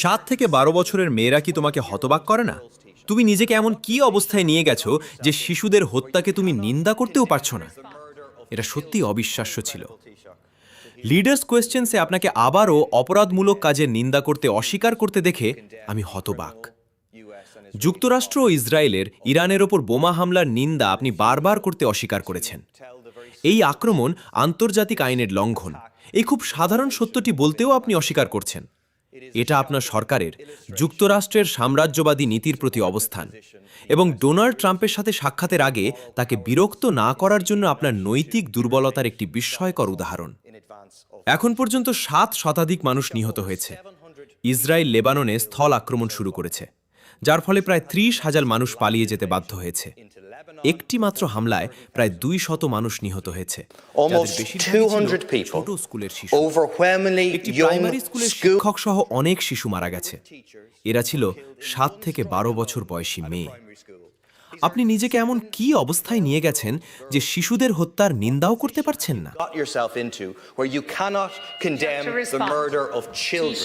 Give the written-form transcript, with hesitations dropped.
7 থেকে 12 বছরের মেয়েরা কি তোমাকে হতবাক করে না? তুমি নিজেকে এমন কি অবস্থায় নিয়ে গেছো যে শিশুদের হত্যাকে তুমি নিন্দা করতেও পারছো না? এটা সত্যি অবিশ্বাস্য ছিল। লিডার্স কোয়েশ্চেন্সে আপনাকে আবারও অপরাধমূলক কাজের নিন্দা করতে অস্বীকার করতে দেখে আমি হতবাক। যুক্তরাষ্ট্র ও ইসরায়েলের ইরানের ওপর বোমা হামলার নিন্দা আপনি বারবার করতে অস্বীকার করেছেন। এই আক্রমণ আন্তর্জাতিক আইনের লঙ্ঘন, এই খুব সাধারণ সত্যটি বলতেও আপনি অস্বীকার করছেন। এটা আপনার সরকারের যুক্তরাষ্ট্রের সাম্রাজ্যবাদী নীতির প্রতি অবস্থান এবং ডোনাল্ড ট্রাম্পের সাথে সাক্ষাতের আগে তাকে বিরক্ত না করার জন্য আপনার নৈতিক দুর্বলতার একটি বিস্ময়কর উদাহরণ। এখন পর্যন্ত 7 শতাধিক মানুষ নিহত হয়েছে। ইসরায়েল লেবাননে স্থল আক্রমণ শুরু করেছে, যার ফলে প্রায় 30,000 মানুষ পালিয়ে যেতে বাধ্য হয়েছে। একটি মাত্র হামলায় প্রায় 200 মানুষ নিহত হয়েছে, যাদের Almost বেশিরভাগই ছিল 200 people, ছোট স্কুলের শিশু। overwhelmingly একটি young প্রাইমারি স্কুলের school শিক্ষক সহ অনেক শিশু মারা গেছে। এরা ছিল 7 থেকে 12 বছর বয়সী মেয়ে। আপনি নিজেকে এমন কি অবস্থায় নিয়ে গেছেন যে শিশুদের হত্যার নিন্দাও করতে পারছেন না? got yourself into where you cannot condemn the murder of children.